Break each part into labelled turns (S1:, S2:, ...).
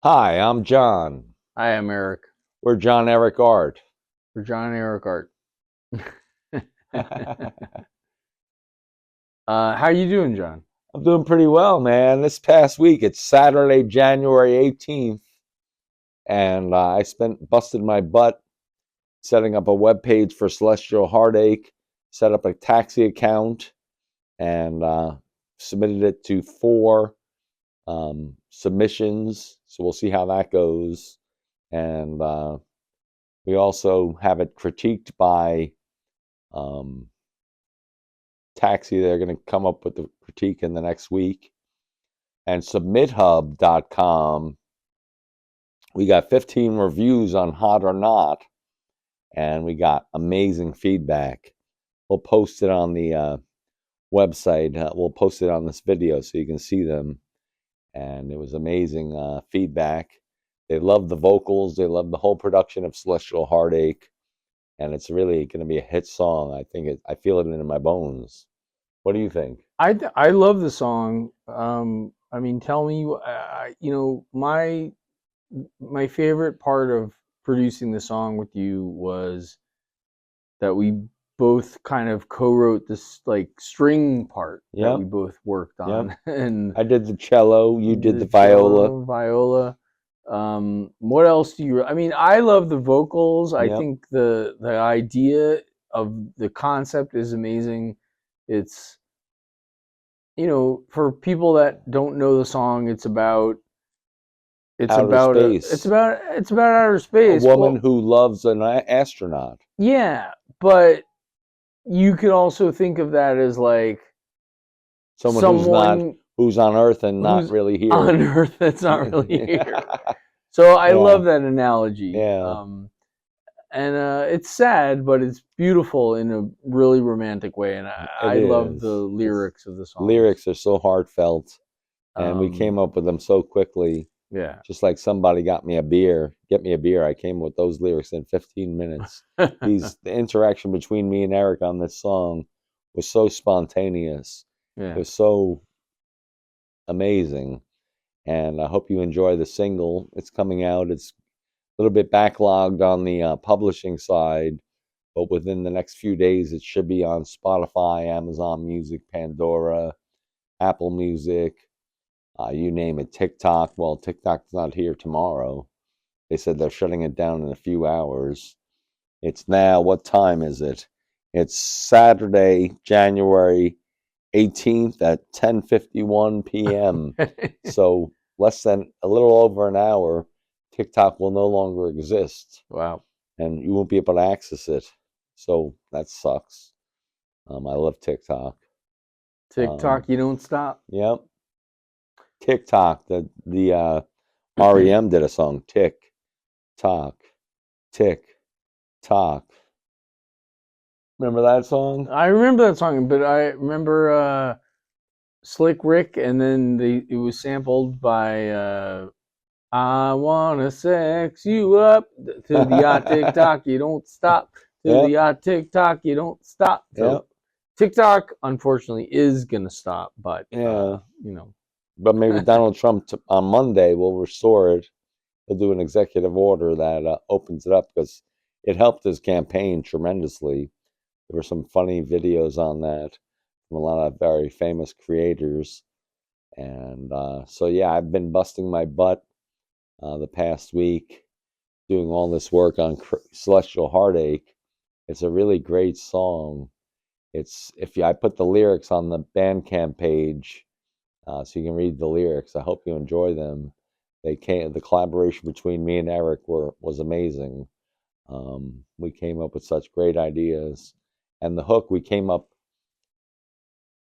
S1: Hi, I'm John.
S2: I am Eric
S1: We're John Eric Art.
S2: for John and Eric Art. How you doing, John?
S1: I'm doing pretty well, man. This past week, it's Saturday, January 18th, and I busted my butt setting up a web page for Celestial Heartache, set up a taxi account, and submitted it to four submissions. So we'll see how that goes. And we also have it critiqued by um, Taxi. They're going to come up with the critique in the next week. And submithub.com, we got 15 reviews on Hot or Not, and we got amazing feedback. We'll post it on the website. We'll post it on this video so you can see them. And it was amazing feedback. They love the vocals. They love the whole production of Celestial Heartache. And it's really going to be a hit song. I feel it in my bones. What do you think?
S2: I love the song. I mean, tell me, my favorite part of producing the song with you was that we both kind of co-wrote this like string part that we
S1: Yep,
S2: both worked
S1: yep.
S2: on, and
S1: I did the cello. You did the
S2: the
S1: viola.
S2: cello, viola. What else do you? I mean, I love the vocals. I
S1: Yep.
S2: think the idea of the concept is amazing. It's for people that don't know the song,
S1: Outer space.
S2: it's about outer
S1: A
S2: space.
S1: woman
S2: Well,
S1: who loves an astronaut.
S2: yeah, but you could also think of that as like
S1: Someone
S2: someone
S1: who's on Earth and not
S2: who's
S1: really here.
S2: on Earth that's not really here.
S1: Yeah.
S2: So I
S1: Yeah.
S2: love that analogy.
S1: Yeah.
S2: And it's sad, but it's beautiful in a really romantic way. And
S1: It
S2: I love the
S1: is. It's
S2: lyrics of the songs.
S1: lyrics are so heartfelt, and we came
S2: Um,
S1: up with them so quickly.
S2: yeah.
S1: Just like somebody got me a beer, get me a beer. I came with those lyrics in 15 minutes. The interaction between me and Eric on this song was so spontaneous. It
S2: Yeah.
S1: was so amazing. And I hope you enjoy the single. It's coming out. It's a little bit backlogged on the publishing side, but within the next few days, it should be on Spotify, Amazon Music, Pandora, Apple Music, you name it, TikTok. Well, TikTok's not here tomorrow. They said they're shutting it down in a few hours. It's now, what time is it? It's Saturday, January 18th at 10:51 p.m. So less than a little over an hour, TikTok will no longer exist,
S2: Wow.
S1: and you won't be able to access it. So that sucks. I love TikTok.
S2: TikTok, you don't stop.
S1: Yep, TikTok. The REM did a song, Tick Tock, Tick Tock. Remember that song?
S2: I remember that song, but I remember Slick Rick, and then it was sampled by I wanna sex you up to the yacht TikTok, you don't stop. To the
S1: Yep,
S2: yacht TikTok, you don't stop. So
S1: yep,
S2: TikTok, unfortunately, is gonna stop, but
S1: yeah.
S2: you know,
S1: But maybe Donald Trump on Monday will restore it. He'll do an executive order that opens it up because it helped his campaign tremendously. There were some funny videos on that from a lot of very famous creators. And so, yeah, I've been busting my butt the past week doing all this work on Celestial Heartache. It's a really great song. It's if you, I put the lyrics on the Bandcamp page so you can read the lyrics. I hope you enjoy them. The collaboration between me and Eric was amazing. We came up with such great ideas, and the hook we came up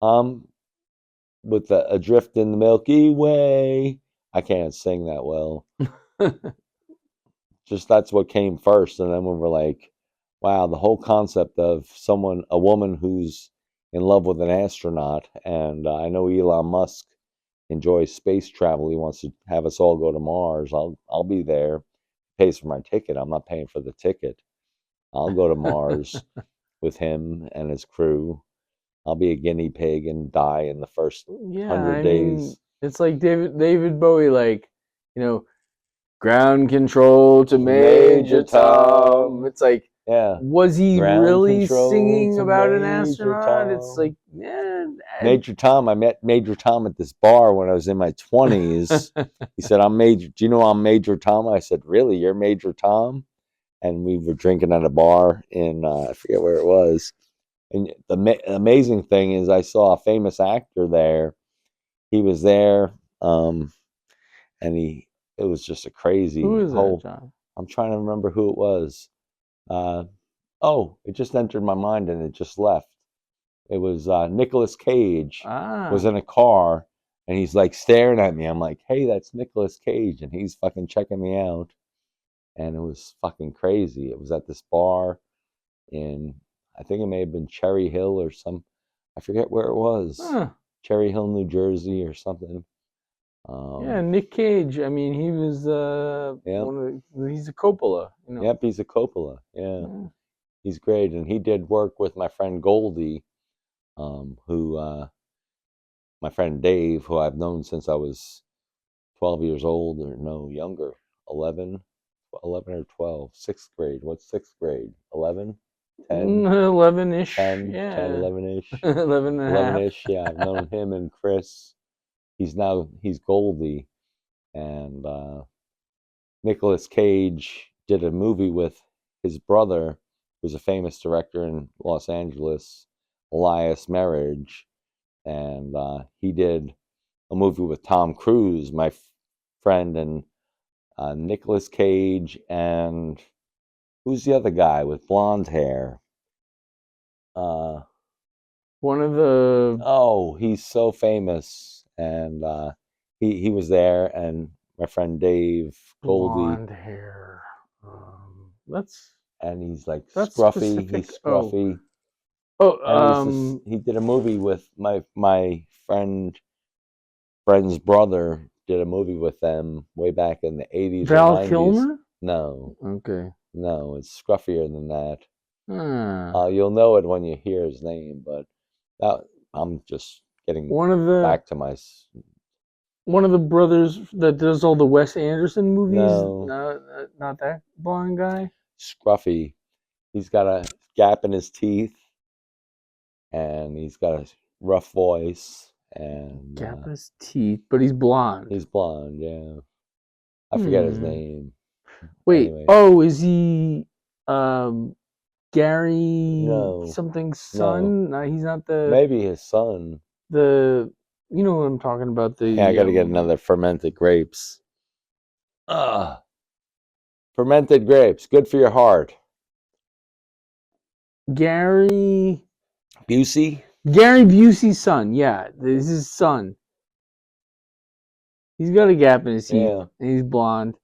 S1: um with adrift in the Milky Way. I can't sing that well. Just that's what came first, and then we were like, wow, the whole concept of a woman who's in love with an astronaut, and I know Elon Musk enjoys space travel. He wants to have us all go to Mars. I'll be there. Pays for my ticket. I'm not paying for the ticket. I'll go to Mars with him and his crew. I'll be a guinea pig and die in the first
S2: yeah,
S1: 100
S2: I mean,
S1: days.
S2: it's like David Bowie, like you know, Ground control to Major Tom. It's like,
S1: Yeah.
S2: was he
S1: Ground
S2: really
S1: control
S2: singing
S1: to
S2: about an
S1: Major
S2: astronaut? It's
S1: Tom.
S2: like, yeah.
S1: Major Tom, I met Major Tom at this bar when I was in my 20s. He said, "I'm Major, do you know I'm Major Tom?" I said, "Really? You're Major Tom?" And we were drinking at a bar in, I forget where it was. And the amazing thing is I saw a famous actor there. He was there, and it was just a crazy
S2: Who is that,
S1: whole,
S2: John?
S1: I'm trying to remember who it was. Oh, it just entered my mind and it just left. It was Nicolas Cage was
S2: Ah,
S1: in a car and he's like staring at me. I'm like, "Hey, that's Nicolas Cage," and he's fucking checking me out. And it was fucking crazy. It was at this bar in, I think it may have been Cherry Hill or some, I forget where it was.
S2: huh.
S1: Cherry Hill, New Jersey or something.
S2: Yeah, Nick Cage. I mean, he was
S1: Yep,
S2: he's a Coppola, you know.
S1: yep, he's a Coppola. Yeah,
S2: Yeah.
S1: he's great, and he did work with my friend Goldie, who my friend Dave, who I've known since I was 12 years old, or no, younger, 11, 11 or 12, sixth grade. What's sixth grade? 11, 10,
S2: 11-ish.
S1: 10, 10,
S2: Yeah.
S1: 11-ish,
S2: 11 and a half.
S1: 11-ish. Yeah, I've known him and Chris. He's Goldie, and Nicolas Cage did a movie with his brother, who's a famous director in Los Angeles, Elias Marriage, and he did a movie with Tom Cruise, my friend, and Nicolas Cage, and who's the other guy with blonde hair?
S2: One of the
S1: Oh, he's so famous, and he was there, and my friend Dave Goldie,
S2: blonde hair. That's
S1: and he's like
S2: that's
S1: scruffy.
S2: specific.
S1: He's
S2: Oh,
S1: scruffy,
S2: oh,
S1: and he did a movie with my friend's brother. Did a movie with them way back in the 80s or
S2: Val
S1: 90s.
S2: Kilmer.
S1: No,
S2: Okay.
S1: no, it's scruffier than that.
S2: Ah.
S1: You'll know it when you hear his name, but that, I'm just getting
S2: One of the
S1: back to my
S2: one of the brothers that does all the Wes Anderson movies.
S1: no,
S2: No, not that blonde guy.
S1: scruffy. He's got a gap in his teeth, and he's got a rough voice, and
S2: Gap in his teeth, but he's blonde.
S1: he's blonde. Yeah, I forget his
S2: Hmm.
S1: name.
S2: Wait.
S1: Anyway,
S2: Oh, is he Gary
S1: no,
S2: something's
S1: no,
S2: son? No, he's not the
S1: maybe his son.
S2: the. You know what I'm talking about?
S1: Yeah, I
S2: The
S1: got to get another fermented grapes. Fermented grapes, good for your heart.
S2: Gary
S1: Busey.
S2: Busey's son. Yeah, this is his son. He's got a gap in his teeth,
S1: Yeah.
S2: and he's blonde.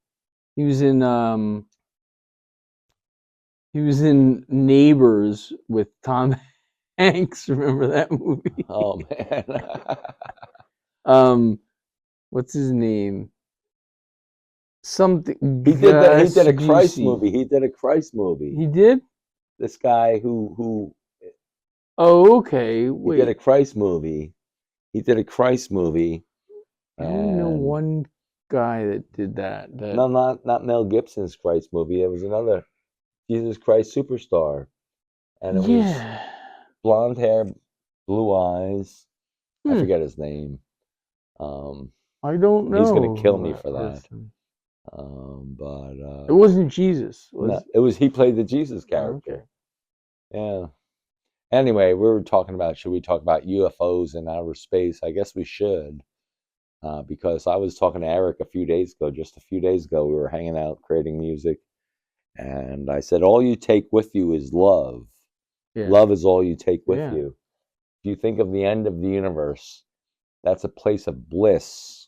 S2: He was in Neighbors with Tom Hanks. Remember that movie?
S1: Oh man.
S2: Um, what's his name? Something.
S1: He did that. He did a Christ
S2: Busey.
S1: movie. He did a Christ movie.
S2: He did?
S1: This guy who
S2: Oh, okay.
S1: he did a
S2: Wait.
S1: Christ movie. He did a Christ movie,
S2: I only know
S1: and
S2: one guy that did that.
S1: no, not Mel Gibson's Christ movie. It was another Jesus Christ Superstar, and it was
S2: Yeah.
S1: blonde hair, blue eyes. I
S2: Hmm.
S1: forget his name. Um,
S2: I don't know.
S1: he's gonna kill
S2: who
S1: me for that.
S2: person.
S1: But
S2: It wasn't Jesus, was
S1: no,
S2: it?
S1: it was he played the Jesus
S2: Oh,
S1: character.
S2: okay.
S1: Yeah. Anyway, we were talking about, should we talk about UFOs in outer space? I guess we should, because I was talking to Eric a few days ago. Just a few days ago, we were hanging out, creating music, and I said, all you take with you is love.
S2: Yeah.
S1: Love is all you take with
S2: Yeah.
S1: you. If you think of the end of the universe, that's a place of bliss.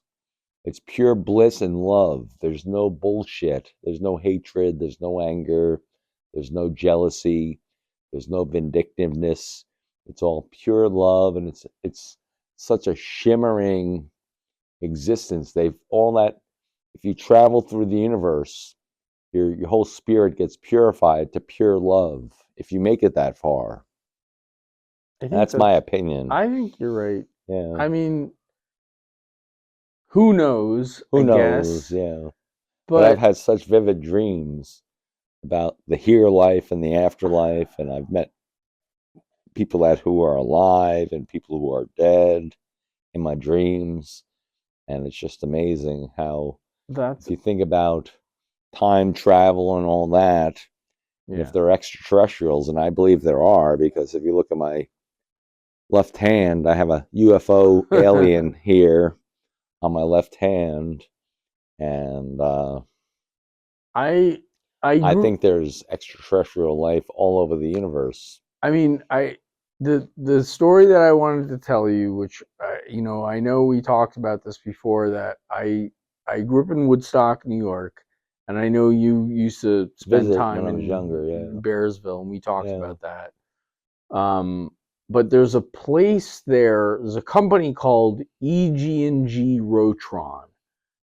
S1: It's pure bliss and love. There's no bullshit. There's no hatred. There's no anger. There's no jealousy. There's no vindictiveness. It's all pure love, and it's such a shimmering existence. They've all that. If you travel through the universe, your whole spirit gets purified to pure love. If you make it that far,
S2: I think
S1: that's my opinion.
S2: I think you're right.
S1: Yeah.
S2: I mean, who knows?
S1: Who
S2: I
S1: knows?
S2: guess.
S1: Yeah. But I've
S2: But
S1: had such vivid dreams about the here life and the afterlife, and I've met people that who are alive and people who are dead in my dreams, and it's just amazing how
S2: that's
S1: if you think about time travel and all that, and if
S2: yeah.
S1: there are extraterrestrials, and I believe there are, because if you look at my left hand, I have a UFO alien here on my left hand, and
S2: I I
S1: I
S2: grew.
S1: think there's extraterrestrial life all over the universe.
S2: I mean, the story that I wanted to tell you, which I know we talked about this before, that I grew up in Woodstock, New York, and I know you used to spend
S1: Visit when
S2: time
S1: I was
S2: in
S1: younger, yeah,
S2: Bearsville, and we talked
S1: yeah.
S2: about that. But there's a place there. There's a company called EG&G Rotron,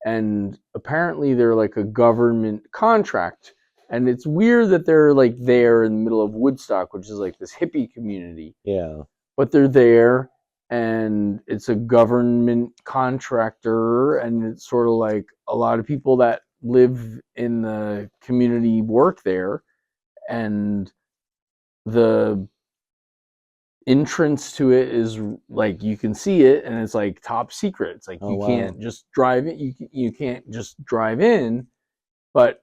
S2: and apparently they're like a government contract. And it's weird that they're like there in the middle of Woodstock, which is like this hippie community,
S1: Yeah.
S2: but they're there, and it's a government contractor, and it's sort of like a lot of people that live in the community work there, and the entrance to it is like you can see it, and it's like top secret. It's like
S1: Oh
S2: you
S1: wow.
S2: can't just drive it. You can't just drive in, but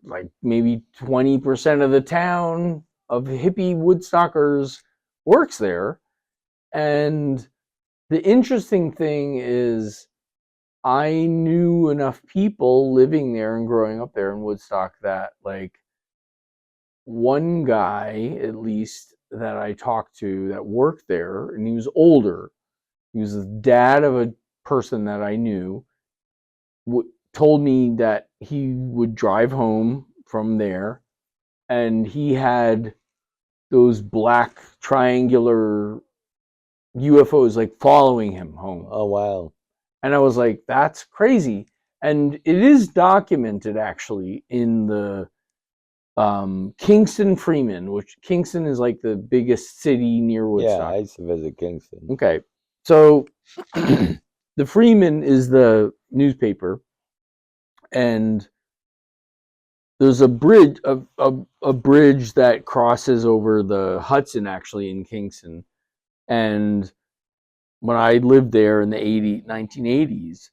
S2: like maybe 20% of the town of hippie Woodstockers works there. And the interesting thing is, I knew enough people living there and growing up there in Woodstock that, like, one guy at least that I talked to that worked there, and he was older. He was the dad of a person that I knew. Told me that he would drive home from there, and he had those black triangular UFOs like following him home.
S1: Oh wow.
S2: And I was like, that's crazy. And it is documented actually in the Kingston Freeman, which Kingston is like the biggest city near
S1: Yeah,
S2: Woodstock.
S1: I used to visit Kingston.
S2: Okay. So the Freeman is the newspaper, and there's a bridge, a bridge that crosses over the Hudson actually in Kingston. And when I lived there in the 1980s,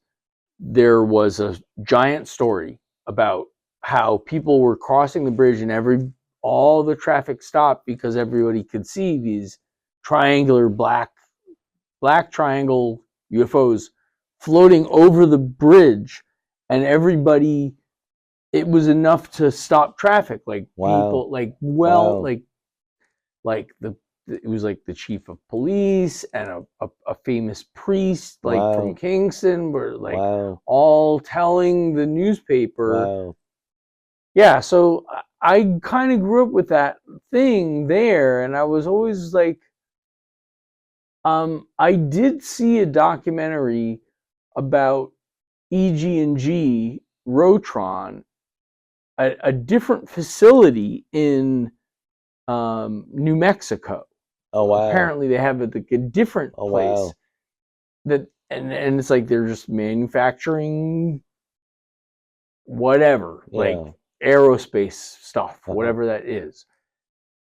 S2: there was a giant story about how people were crossing the bridge, and all the traffic stopped because everybody could see these triangular black triangle UFOs floating over the bridge, and everybody, it was enough to stop traffic. Like
S1: Wow.
S2: people, like
S1: Wow.
S2: like the it was like the chief of police and a famous priest like from
S1: Wow.
S2: Kingston were like
S1: Wow.
S2: all telling the newspaper.
S1: Wow.
S2: Yeah, so I kind of grew up with that thing there, and I was always like, I did see a documentary about EG&G Rotron, a different facility in New Mexico.
S1: Oh wow.
S2: Apparently, they have like a different
S1: Oh
S2: place
S1: wow.
S2: that, and it's like they're just manufacturing whatever, like
S1: Yeah.
S2: aerospace stuff,
S1: Uh-huh.
S2: whatever that is.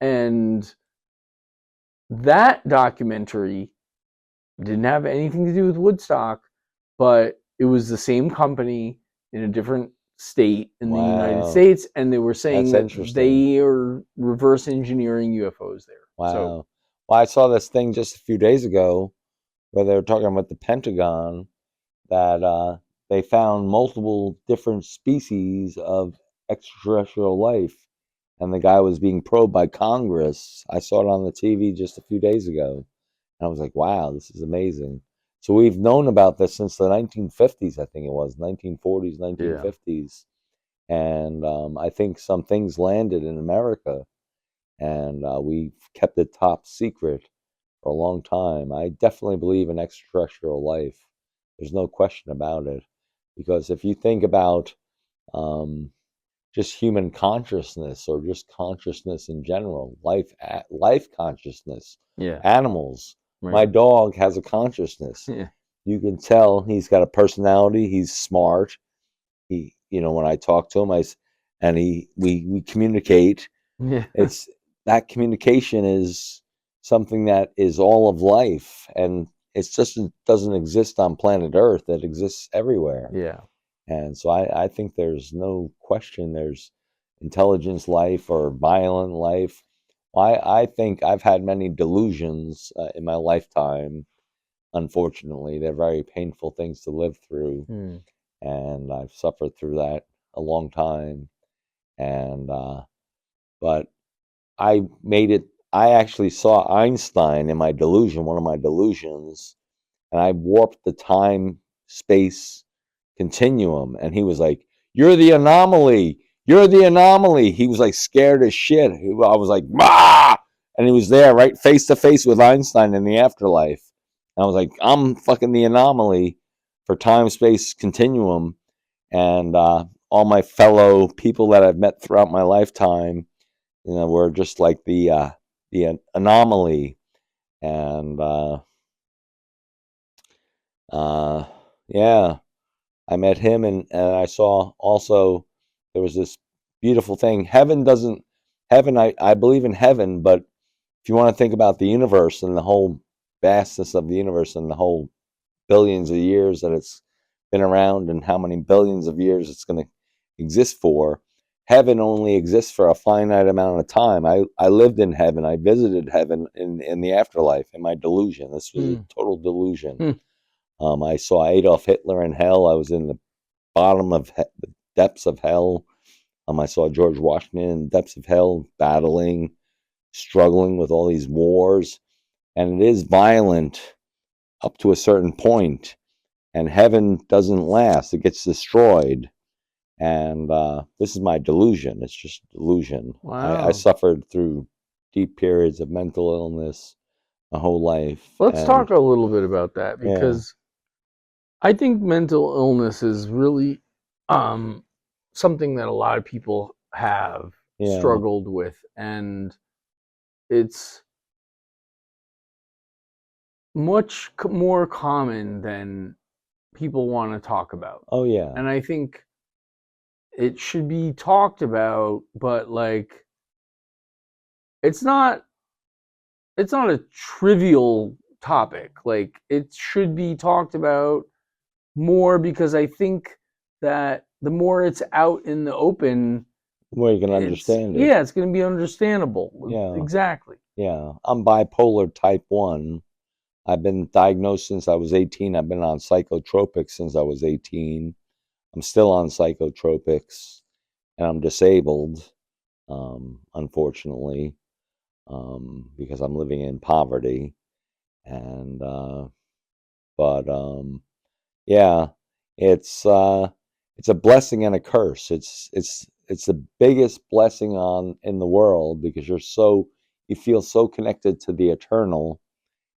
S2: And that documentary didn't have anything to do with Woodstock, but it was the same company in a different state in the United
S1: Wow.
S2: States, and they were saying
S1: That's
S2: that
S1: interesting.
S2: they are reverse engineering UFOs there. So
S1: Wow. Well, I saw this thing just a few days ago where they were talking about the Pentagon that they found multiple different species of extraterrestrial life, and the guy was being probed by Congress. I saw it on the TV just a few days ago, and I was like, "Wow, this is amazing." So we've known about this since the 1950s, I think it was 1940s,
S2: yeah,
S1: 1950s, and I think some things landed in America, and we've kept it top secret for a long time. I definitely believe in extraterrestrial life. There's no question about it. Because if you think about um, just human consciousness or just consciousness in general, life consciousness,
S2: yeah,
S1: animals. My
S2: right,
S1: dog has a consciousness.
S2: yeah,
S1: You can tell he's got a personality. He's smart. when I talk to him, and we communicate.
S2: Yeah.
S1: It's that communication is something that is all of life, and it's just it doesn't exist on planet Earth. It exists everywhere.
S2: Yeah.
S1: And so I think there's no question there's intelligence life or violent life. I think I've had many delusions in my lifetime. Unfortunately, they're very painful things to live through,
S2: Hmm.
S1: and I've suffered through that a long time. And but I made it. I actually saw Einstein in my delusion, one of my delusions, and I warped the time space continuum. And he was like, "You're the anomaly. You're the anomaly." He was like scared as shit. I was like, "Ah!" And he was there, right, face to face with Einstein in the afterlife. And I was like, "I'm fucking the anomaly for time space continuum." And all my fellow people that I've met throughout my lifetime, were just like the anomaly. And uh, yeah, I met him, and I saw also there was this beautiful thing. Heaven, I believe in heaven, but if you want to think about the universe and the whole vastness of the universe and the whole billions of years that it's been around and how many billions of years it's going to exist for, heaven only exists for a finite amount of time. I lived in heaven. I visited heaven in the afterlife in my delusion. This was a
S2: Hmm.
S1: total delusion.
S2: Hmm.
S1: I saw Adolf Hitler in hell. I was in the bottom of the depths of hell. I saw George Washington in the depths of hell, battling, struggling with all these wars. And it is violent up to a certain point, and heaven doesn't last. It gets destroyed. And this is my delusion. It's just delusion. I
S2: Wow.
S1: suffered through deep periods of mental illness my whole life.
S2: Let's
S1: And
S2: talk a little bit about that,
S1: yeah,
S2: because I think mental illness is really um, something that a lot of people have
S1: yeah.
S2: struggled with, and it's much more common than people want to talk about.
S1: Oh, yeah.
S2: And I think it should be talked about, but like it's not it's not a trivial topic. Like it should be talked about more, because I think that the more it's out in the open,
S1: Where you can understand it.
S2: it's going to be understandable.
S1: Yeah,
S2: Exactly.
S1: yeah. I'm bipolar type 1. I've been diagnosed since I was 18. I've been on psychotropics since I was 18. I'm still on psychotropics, and I'm disabled, unfortunately, because I'm living in poverty. And but yeah, it's a blessing and a curse. It's the biggest blessing on in the world, because you feel so connected to the eternal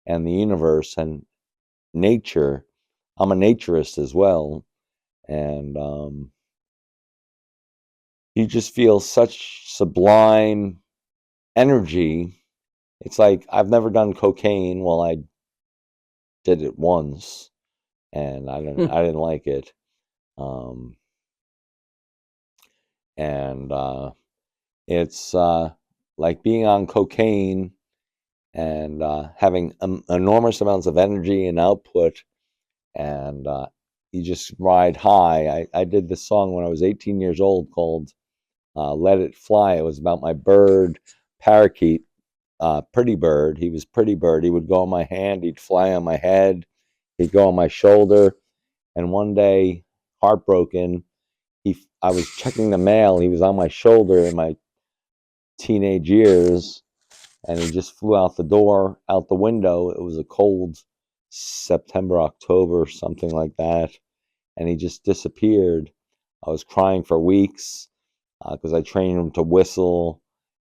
S1: and the universe and nature. I'm a naturist as well, and you just feel such sublime energy. It's like I've never done cocaine. Well, I did it once, and I didn't like it. Um, and it's like being on cocaine and having enormous amounts of energy and output, and you just ride high. I did this song when I was 18 years old called "Let It Fly." It was about my bird, parakeet, Pretty Bird. He was Pretty Bird. He would go on my hand. He'd fly on my head. He'd go on my shoulder. And one day, heartbroken, I was checking the mail. He was on my shoulder in my teenage years, and he just flew out the door, out the window. It was a cold September, October, something like that, and he just disappeared. I was crying for weeks because I trained him to whistle,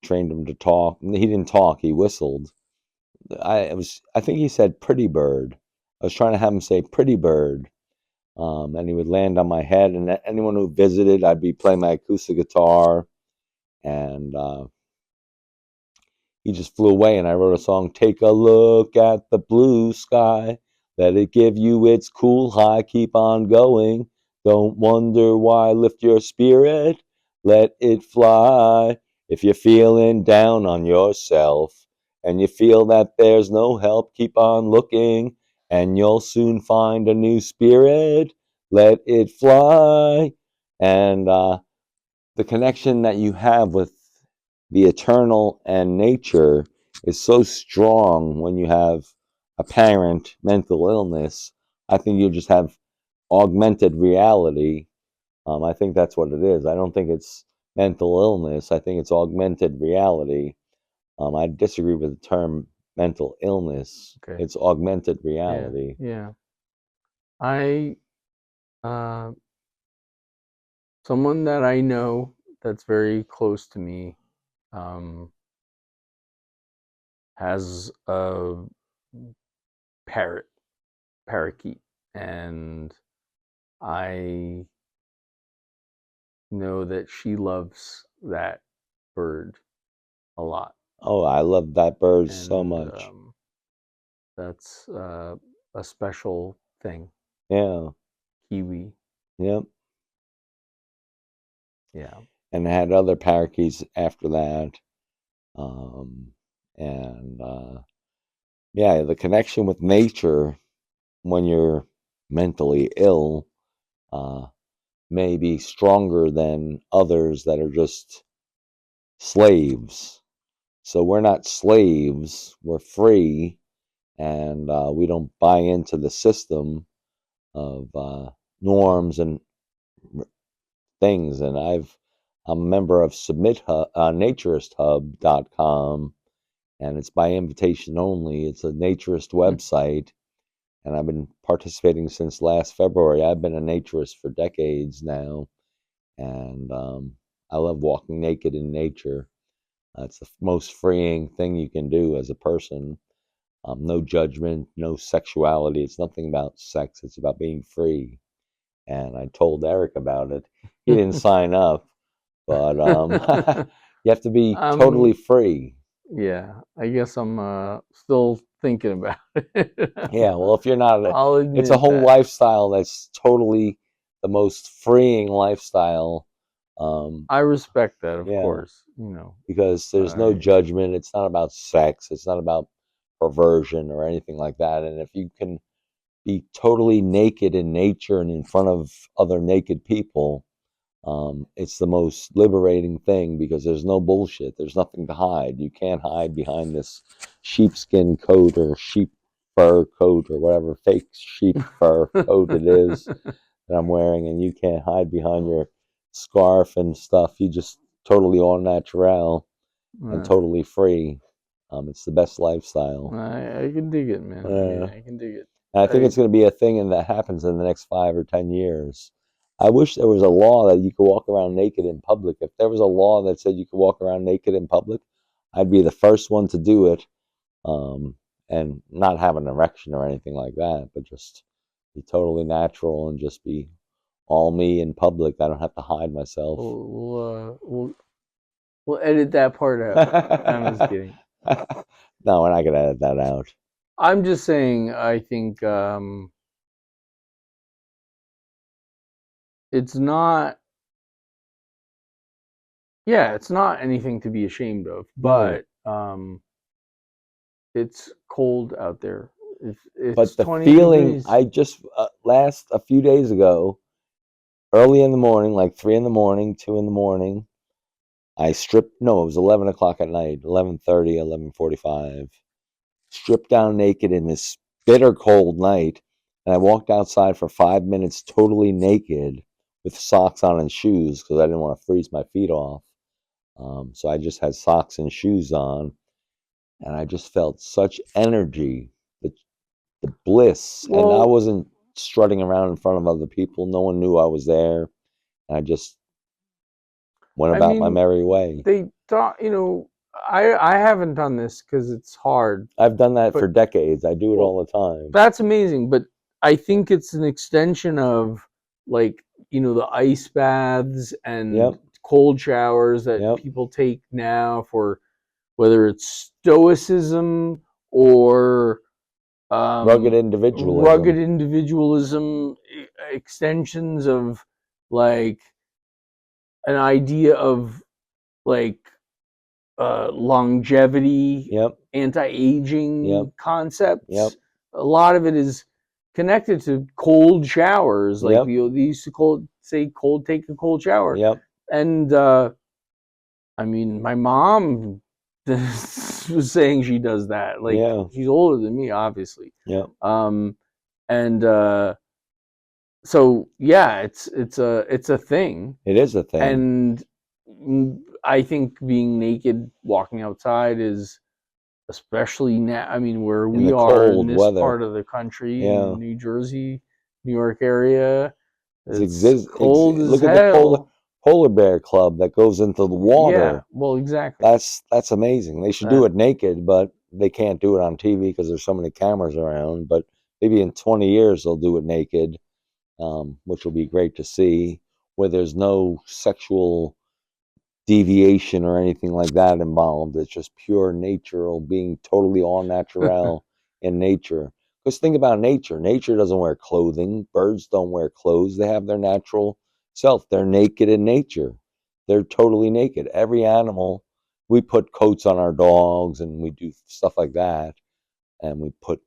S1: trained him to talk. He didn't talk; he whistled. I think he said "Pretty Bird." I was trying to have him say "Pretty Bird," and he would land on my head. And anyone who visited, I'd be playing my acoustic guitar, and he just flew away. And I wrote a song, "Take a look at the blue sky, let it give you its cool high, keep on going, Don't wonder why, lift your spirit, let it fly. If you're feeling down on yourself and you feel that there's no help, keep on looking and you'll soon find a new spirit. Let it fly. And the connection that you have with the eternal and nature is so strong when you have apparent mental illness. I think you just have augmented reality. I think that's what it is. I don't think it's mental illness. I think it's augmented reality. I disagree with the term mental illness.
S2: Okay.
S1: It's augmented
S2: Yeah.
S1: reality.
S2: Yeah. I someone that I know that's very close to me has a parakeet, and I know that she loves that bird a lot,
S1: Oh, I love that bird so
S2: and
S1: much.
S2: that's a special thing.
S1: Yeah.
S2: Kiwi,
S1: Yep.
S2: yeah.
S1: And I had other parakeets after that. Um, and yeah, the connection with nature when you're mentally ill may be stronger than others that are just slaves. So we're not slaves, we're free, and we don't buy into the system of norms and things. And I'm a member of naturalisthub.com, and it's by invitation only. It's a naturist website, and I've been participating since last February. I've been a naturist for decades now, and I love walking naked in nature. It's the most freeing thing you can do as a person. No judgment, no sexuality. It's nothing about sex. It's about being free. And I told Eric about it. He didn't sign up, but you have to be totally free.
S2: Yeah, I guess I'm still thinking about it.
S1: Yeah, well, if you're not,
S2: I'll
S1: it's a
S2: admit
S1: whole
S2: that.
S1: lifestyle that's totally the most freeing lifestyle.
S2: I respect that, of
S1: Yeah,
S2: course. You know,
S1: because there's no judgment. It's not about sex. It's not about perversion or anything like that. And if you can be totally naked in nature and in front of other naked people, it's the most liberating thing because there's no bullshit. There's nothing to hide. You can't hide behind this sheepskin coat or sheep fur coat or whatever fake sheep fur coat it is that I'm wearing, and you can't hide behind your scarf and stuff. You just totally all natural and totally free. It's the best lifestyle.
S2: I can dig it, man. I mean, I can dig it.
S1: And I think it's going to be a thing and that happens in the next 5 or 10 years. I wish there was a law that you could walk around naked in public. If there was a law that said you could walk around naked in public, I'd be the first one to do it, and not have an erection or anything like that, but just be totally natural and just be all me in public. I don't have to hide myself.
S2: We'll edit that part out. I'm just kidding.
S1: No, we're not gonna edit that out.
S2: I'm just saying. I think it's not. Yeah, it's not anything to be ashamed of, but it's cold out there. It's
S1: But the
S2: 20
S1: feeling,
S2: degrees.
S1: I just a few days ago, early in the morning, like 3 in the morning, 2 in the morning, I stripped. No, it was 11 o'clock at night, 11:30, 11:45. Stripped down naked in this bitter cold night, and I walked outside for 5 minutes, totally naked, with socks on and shoes because I didn't want to freeze my feet off. So I just had socks and shoes on, and I just felt such energy, the bliss, and I wasn't strutting around in front of other people. No one knew I was there. And I just went about my merry way.
S2: They thought, I haven't done this because it's hard.
S1: I've done that for decades. I do it all the time.
S2: That's amazing, but I think it's an extension of like the ice baths and cold showers that people take now for whether it's stoicism or
S1: rugged individualism.
S2: Rugged individualism. extensions of like an idea of like longevity,
S1: Yep.
S2: anti-aging
S1: Yep.
S2: concepts.
S1: Yep.
S2: A lot of it is connected to cold showers. Like
S1: Yep.
S2: they used to take a cold shower.
S1: Yep.
S2: And I mean, my mom was saying she does that. Like
S1: Yeah.
S2: she's older than me, obviously.
S1: Yep.
S2: And so yeah, it's a thing.
S1: It is a thing.
S2: And I think being naked walking outside is, especially now, I mean, where
S1: In
S2: we
S1: the
S2: are in
S1: cold
S2: this
S1: weather.
S2: part of the country,
S1: Yeah.
S2: in New Jersey, New York area, it's cold as
S1: Look at
S2: hell.
S1: the polar bear club that goes into the water.
S2: Yeah, well, exactly.
S1: That's amazing. They should do it naked, but they can't do it on TV because there's so many cameras around. But maybe in 20 years they'll do it naked, which will be great to see, where there's no sexual deviation or anything like that involved. It's just pure natural, being totally all natural in nature. Because think about nature. Nature doesn't wear clothing. Birds don't wear clothes. They have their natural self. They're naked in nature. They're totally naked. Every animal, we put coats on our dogs and we do stuff like that. And we put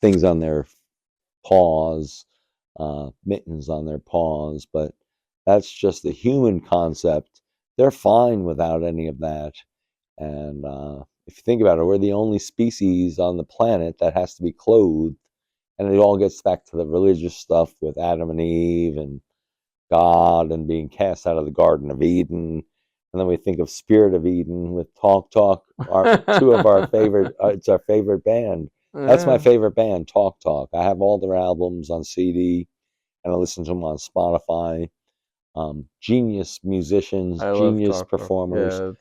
S1: things on their paws, mittens on their paws. But that's just the human concept. They're fine without any of that. And if you think about it, we're the only species on the planet that has to be clothed. And it all gets back to the religious stuff with Adam and Eve and God and being cast out of the Garden of Eden. And then we think of Spirit of Eden with Talk Talk, two of our favorite, it's our favorite band. That's my favorite band, Talk Talk. I have all their albums on CD and I listen to them on Spotify. Genius musicians, genius performers.
S2: Yeah,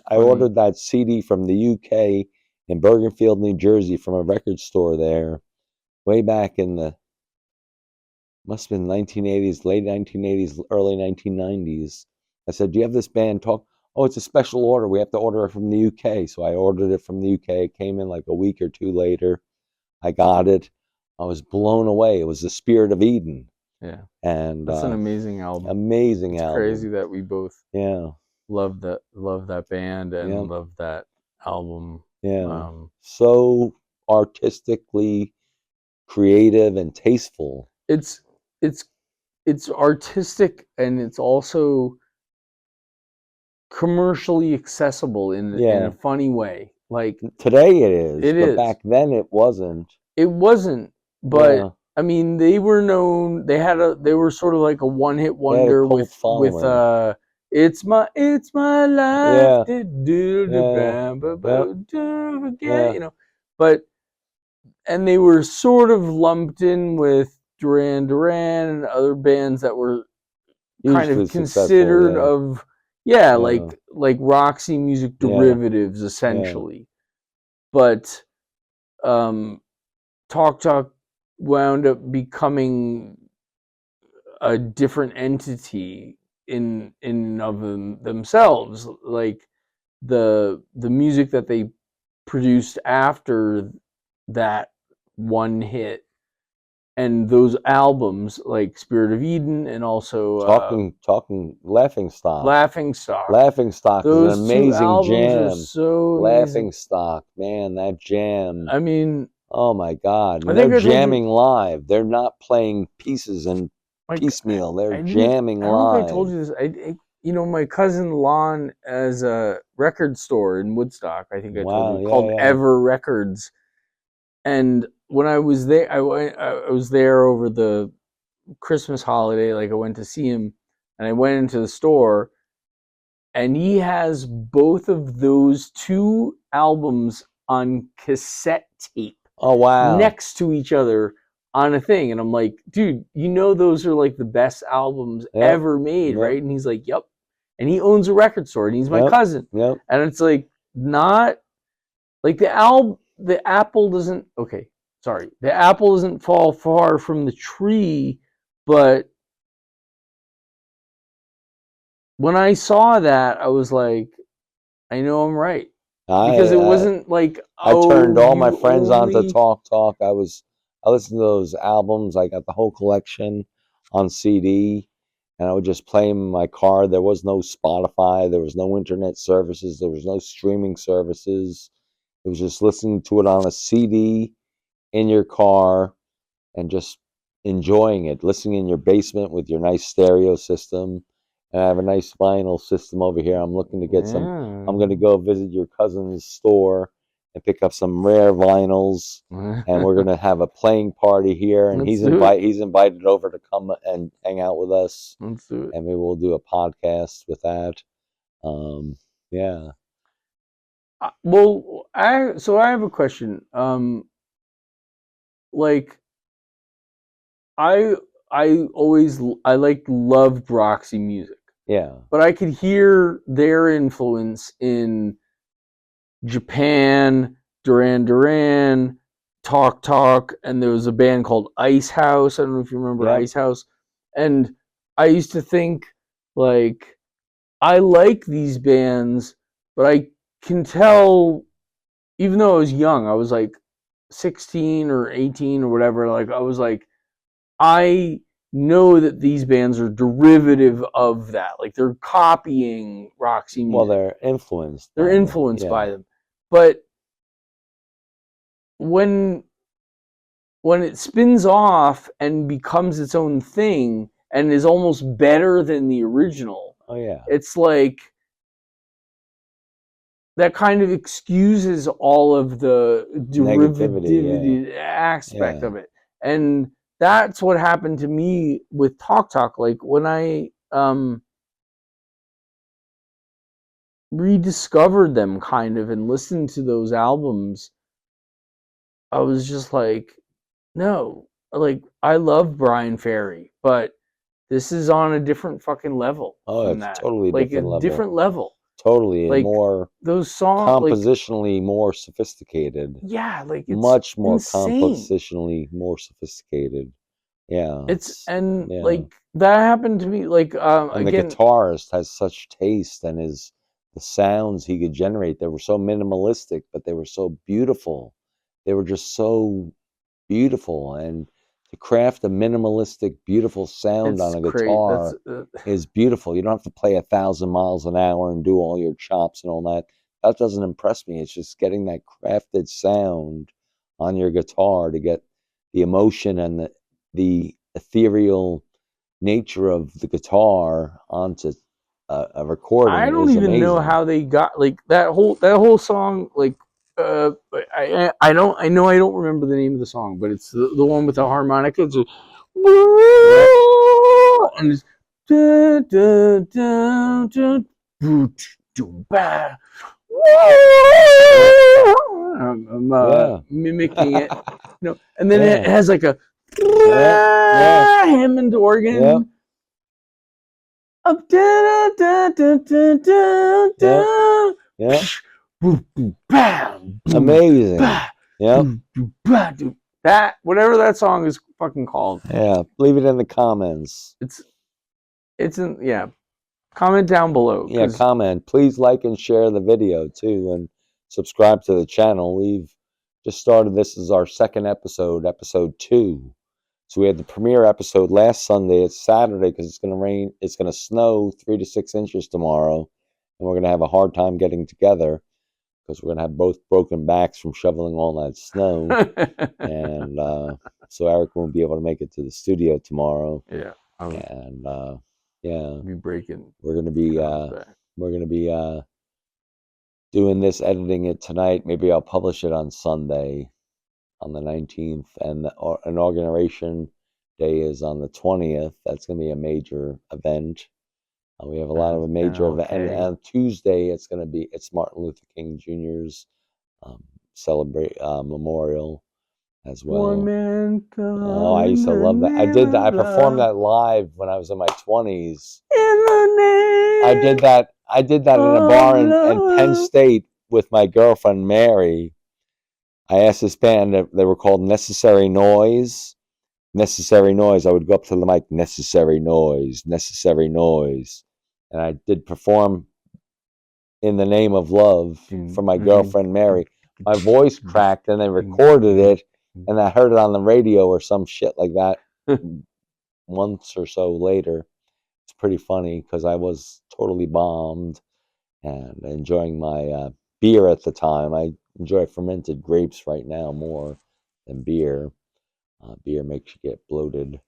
S1: I ordered that CD from the UK in Bergenfield, New Jersey, from a record store there, way back in the must have been 1980s, late 1980s, early 1990s. I said, "Do you have this band Talk?" "Oh, it's a special order. We have to order it from the UK." So I ordered it from the UK. It came in like a week or two later. I got it. I was blown away. It was the Spirit of Eden.
S2: Yeah,
S1: and
S2: that's an amazing album.
S1: Amazing
S2: it's
S1: album.
S2: Crazy that we both love that band and love that album.
S1: Yeah, so artistically creative and tasteful.
S2: It's artistic and it's also commercially accessible in a funny way. Like
S1: today it is, but back then it wasn't.
S2: It wasn't, but I mean, they were known. They were sort of like a one-hit wonder with "It's My Life," you know, but and they were sort of lumped in with Duran Duran and other bands that were kind of considered like Roxy Music derivatives essentially. But Talk Talk wound up becoming a different entity in of themselves. Like the music that they produced after that one hit and those albums like Spirit of Eden and also
S1: talking Laughing Stock.
S2: Laughing Stock
S1: is an amazing jam.
S2: Laughing
S1: Stock, man, that jam.
S2: I mean,
S1: oh my God, they're jamming live. They're not playing pieces and piecemeal. They're jamming live. I don't know if
S2: I told you this. My cousin Lon has a record store in Woodstock. I think I told you, called Ever Records. And when I was there, I was there over the Christmas holiday. Like I went to see him, and I went into the store, and he has both of those two albums on cassette tape.
S1: Oh wow!
S2: Next to each other on a thing, and I'm like, dude, those are like the best albums ever made, right? And he's like, yep. And he owns a record store, and he's my cousin.
S1: Yep.
S2: And it's like not like the apple doesn't. Okay, sorry, the apple doesn't fall far from the tree, but when I saw that, I was like, I know I'm right. Because it wasn't like
S1: I turned all my friends onto Talk Talk. I was I listened to those albums. I got the whole collection on CD, and I would just play them in my car. There was no Spotify. There was no internet services. There was no streaming services. It was just listening to it on a CD in your car and just enjoying it, listening in your basement with your nice stereo system. And I have a nice vinyl system over here. I'm looking to get some. I'm going to go visit your cousin's store and pick up some rare vinyls, and we're going to have a playing party here. And he's invited over to come and hang out with us,
S2: Let's do it.
S1: and maybe we'll do a podcast with that. Yeah.
S2: Well, I have a question. Like I loved Roxy music.
S1: Yeah.
S2: But I could hear their influence in Japan, Duran Duran, Talk Talk, and there was a band called Ice House. I don't know if you remember Ice House. And I used to think, like, I like these bands, but I can tell, even though I was young, I was like 16 or 18 or whatever, like, I was like, I know that these bands are derivative of that. Like, they're copying Roxy music.
S1: Well, they're influenced.
S2: They're influenced by them. But when it spins off and becomes its own thing and is almost better than the original, it's like that kind of excuses all of the derivative aspect of it. And that's what happened to me with Talk Talk. Like, when I rediscovered them kind of and listened to those albums, I was just like, no, like, I love Brian Ferry, but this is on a different fucking level.
S1: Oh, it's totally
S2: like
S1: different
S2: a
S1: level.
S2: Different level.
S1: Totally,
S2: like,
S1: more
S2: those songs
S1: compositionally more sophisticated.
S2: Yeah, like, it's
S1: much more
S2: insane.
S1: compositionally more sophisticated. Yeah,
S2: like, that happened to me. Like,
S1: and
S2: again,
S1: the guitarist has such taste, and the sounds he could generate. They were so minimalistic, but they were so beautiful. They were just so beautiful, and to craft a minimalistic, beautiful sound on a guitar is beautiful. You don't have to play 1,000 miles an hour and do all your chops and all that. That doesn't impress me. It's just getting that crafted sound on your guitar to get the emotion and the ethereal nature of the guitar onto a recording.
S2: I don't even know how they got, like, that whole song. Like, I don't remember the name of the song, but it's the one with the harmonica. It's and it's I'm mimicking it, and then it has like a Hammond organ.
S1: Amazing.
S2: That, whatever that song is fucking called.
S1: Yeah, leave it in the comments.
S2: It's in, comment down below.
S1: Yeah, comment. Please like and share the video too, and subscribe to the channel. We've just started. This is our second episode, episode 2. So we had the premiere episode last Sunday. It's Saturday because it's going to rain. It's going to snow 3 to 6 inches tomorrow, and we're going to have a hard time getting together because we're going to have both broken backs from shoveling all that snow. And so Eric won't be able to make it to the studio tomorrow.
S2: Yeah.
S1: And
S2: be breaking.
S1: We're going to be doing this, editing it tonight. Maybe I'll publish it on Sunday, on the 19th, and the inauguration day is on the 20th. That's going to be a major event. We have a lot of a major event, and on Tuesday it's Martin Luther King Jr.'s memorial as well.
S2: One man come.
S1: Oh, I used to love that. I did that. I performed that live when I was in my 20s.
S2: In the name.
S1: I did that in a bar in Penn State with my girlfriend Mary. I asked this band, they were called Necessary Noise. Necessary Noise. I would go up to the mic, Necessary Noise, Necessary Noise. And I did perform In the Name of Love for my girlfriend Mary. My voice cracked and they recorded it. and I heard it on the radio or some shit like that months or so later. It's pretty funny because I was totally bombed and enjoying my beer at the time. I enjoy fermented grapes right now more than beer. Beer makes you get bloated,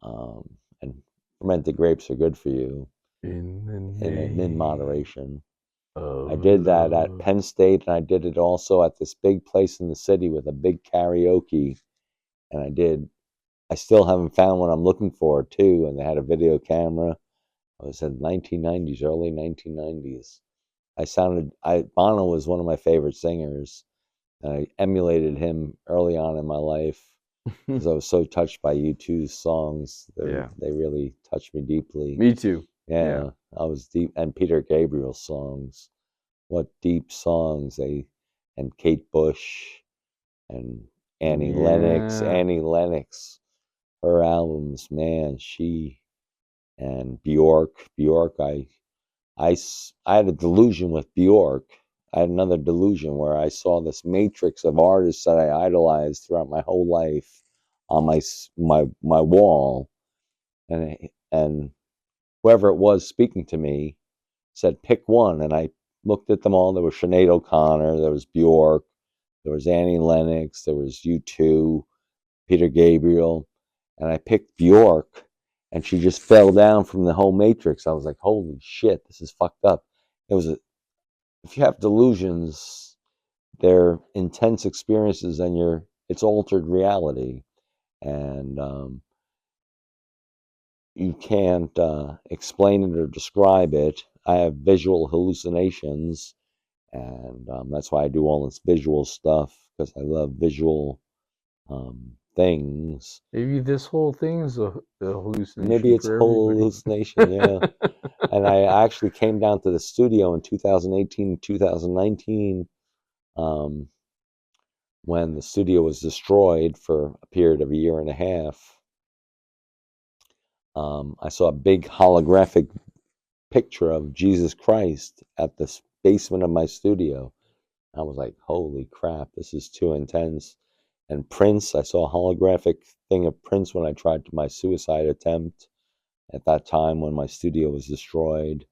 S1: and fermented grapes are good for you
S2: In the
S1: in
S2: name
S1: moderation. I
S2: of
S1: did that at
S2: love.
S1: Penn State, and I did it also at this big place in the city with a big karaoke. And I still haven't found what I'm looking for, too. And they had a video camera. I was in 1990s, early 1990s. Bono was one of my favorite singers. And I emulated him early on in my life because I was so touched by U2's songs.
S2: Yeah.
S1: They really touched me deeply.
S2: Me too.
S1: Yeah, I was deep, and Peter Gabriel's songs. What deep songs and Kate Bush and Annie Lennox.
S2: Yeah.
S1: Annie Lennox, her albums, man, and Bjork. I had a delusion with Bjork. I had another delusion where I saw this matrix of artists that I idolized throughout my whole life on my wall, and whoever it was speaking to me said pick one, and I looked at them all. There was Sinead O'Connor, there was Bjork, there was Annie Lennox, there was U2, Peter Gabriel, and I picked Bjork, and she just fell down from the whole matrix. I was like, holy shit, this is fucked up. If you have delusions, they're intense experiences, and it's altered reality, and you can't explain it or describe it. I have visual hallucinations, and that's why I do all this visual stuff because I love visual things.
S2: Maybe this whole thing is a hallucination.
S1: Maybe it's
S2: for
S1: a whole
S2: everybody.
S1: hallucination, yeah. And I actually came down to the studio in 2018, 2019, when the studio was destroyed for a period of a year and a half. I saw a big holographic picture of Jesus Christ at the basement of my studio. I was like, holy crap, this is too intense. And Prince, I saw a holographic thing of Prince when I tried my suicide attempt at that time when my studio was destroyed.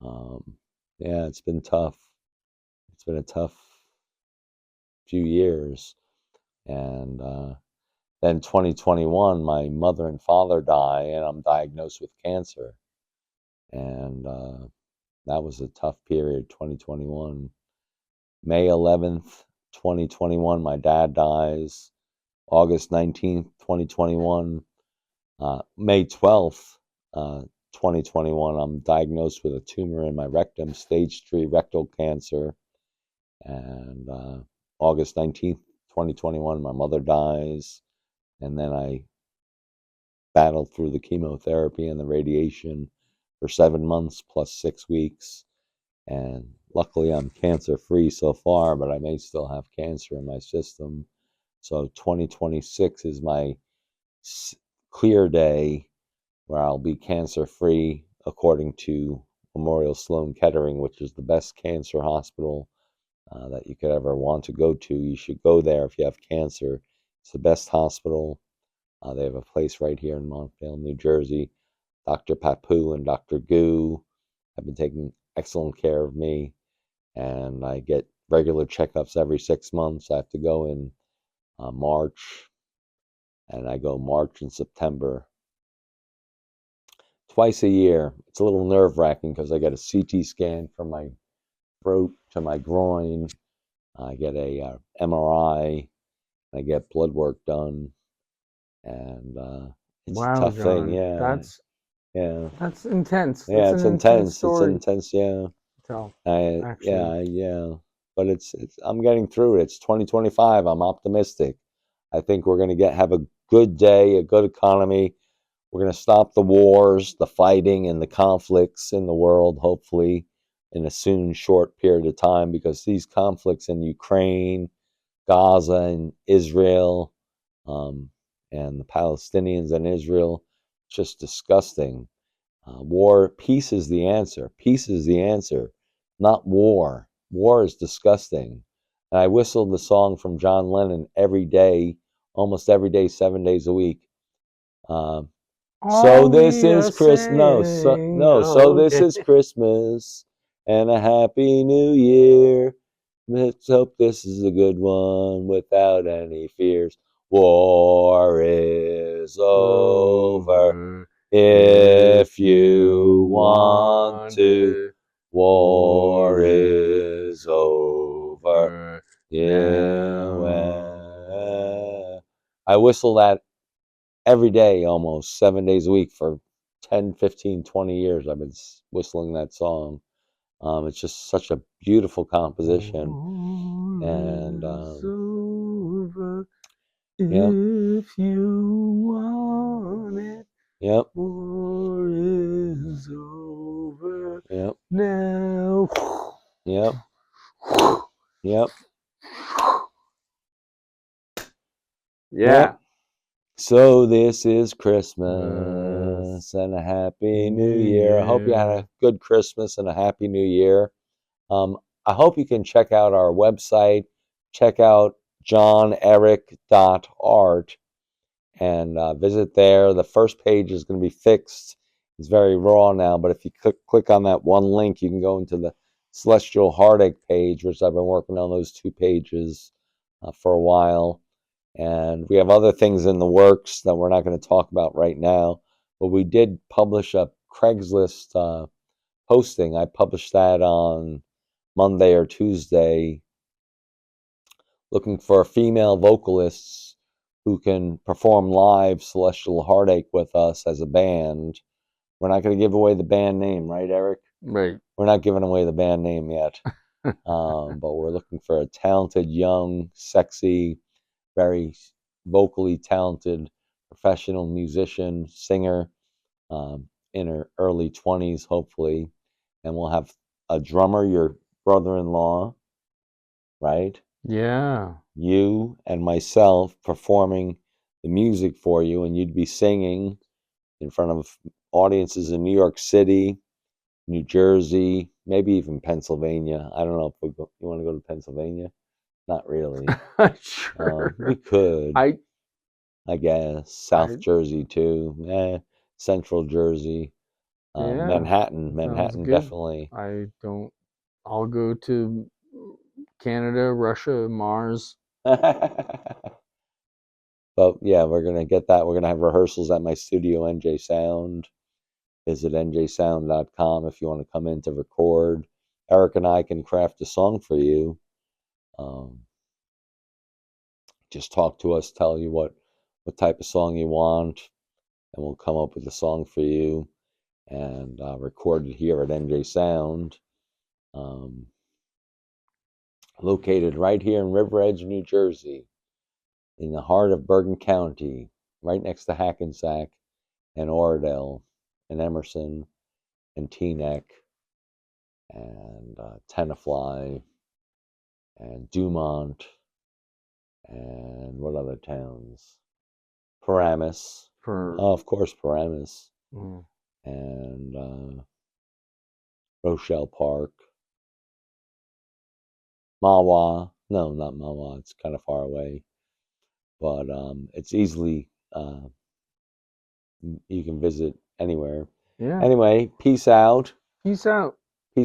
S1: Yeah, it's been tough. It's been a tough few years. And then 2021, my mother and father die, and I'm diagnosed with cancer. And that was a tough period, 2021. May 11th, 2021, my dad dies. August 19th, 2021. May 12th, 2021, I'm diagnosed with a tumor in my rectum, stage 3 rectal cancer. And August 19th, 2021, my mother dies. And then I battled through the chemotherapy and the radiation for 7 months plus 6 weeks. And luckily, I'm cancer free so far, but I may still have cancer in my system. So 2026 is my clear day where I'll be cancer free, according to Memorial Sloan Kettering, which is the best cancer hospital that you could ever want to go to. You should go there if you have cancer. It's the best hospital. They have a place right here in Montvale, New Jersey. Dr. Papu and Dr. Gu have been taking excellent care of me, and I get regular checkups every 6 months. I have to go in March, and I go March and September. Twice a year. It's a little nerve-wracking because I get a CT scan from my throat to my groin. I get a MRI. I get blood work done, and it's a
S2: Wow,
S1: tough thing.
S2: John.
S1: Yeah, yeah,
S2: That's intense.
S1: yeah.
S2: That's
S1: It's
S2: an intense
S1: intense. It's
S2: story.
S1: intense. Yeah.
S2: Tell,
S1: Yeah,
S2: actually.
S1: yeah. But I'm getting through it. It's 2025. I'm optimistic. I think we're going to have a good day, a good economy. We're going to stop the wars, the fighting, and the conflicts in the world, hopefully, in a soon, short period of time, because these conflicts in Ukraine, Gaza, and Israel, and the Palestinians and Israel, just disgusting. Peace is the answer. Peace is the answer, not war. War is disgusting. And I whistled the song from John Lennon every day, almost every day, 7 days a week. Um, so this
S2: Only
S1: is
S2: a
S1: Chris. No,
S2: sing.
S1: So this
S2: Okay.
S1: is Christmas and a happy New Year. Let's hope this is a good one without any fears. War is over.
S2: Over
S1: If you want
S2: want
S1: to,
S2: it,
S1: war
S2: war
S1: is over.
S2: over
S1: Yeah,
S2: now.
S1: I whistle that every day, almost 7 days a week for 10, 15, 20 years. I've been whistling that song. It's just such a beautiful composition.
S2: War
S1: And
S2: is over
S1: yep,
S2: if you want it.
S1: yep,
S2: War is over
S1: yep,
S2: now.
S1: yep, yep, yep.
S2: Yeah.
S1: So this is
S2: Uh,
S1: Christmas and a happy New
S2: New
S1: Year. I hope you had a
S2: Year.
S1: good Christmas and a happy New Year. Um, I hope you can check out our website, check out johneric.art, and visit there. The first page is going to be fixed. It's very raw now, but if you click on that one link, you can go into the Celestial Heartache page, which I've been working on those 2 pages for a while. And we have other things in the works that we're not going to talk about right now. But we did publish a Craigslist posting. I published that on Monday or Tuesday, looking for female vocalists who can perform live Celestial Heartache with us as a band. We're not going to give away the band name, right, Eric?
S2: Right.
S1: We're not giving away the band name yet. But we're looking for a talented, young, sexy, very vocally talented professional musician, singer, in her early 20s, hopefully. And we'll have a drummer, your brother in law, right?
S2: Yeah.
S1: You and myself performing the music for you, and you'd be singing in front of audiences in New York City, New Jersey, maybe even Pennsylvania. I don't know if you want to go to Pennsylvania. Not really.
S2: Sure.
S1: We could,
S2: I
S1: I guess.
S2: I
S1: South Jersey too. Central Jersey.
S2: yeah.
S1: Manhattan.
S2: Sounds
S1: Manhattan
S2: good.
S1: definitely.
S2: I don't I'll go to Canada, Russia, Mars.
S1: But yeah, we're gonna get that. We're gonna have rehearsals at my studio, NJ Sound. Visit njsound.com if you want to come in to record. Eric and I can craft a song for you. Um, just talk to us, tell you what type of song you want, and we'll come up with a song for you and record it here at NJ Sound, um, located right here in River Edge, New Jersey, in the heart of Bergen County, right next to Hackensack and Oradell and Emerson and Teaneck and Tenafly and Dumont and what other towns? Paramus,
S2: For
S1: of course, Paramus
S2: mm,
S1: and Rochelle Park, Mawa. No, not Mawa. It's kind of far away, but it's easily you can visit anywhere.
S2: yeah.
S1: Anyway, peace out.
S2: Peace out.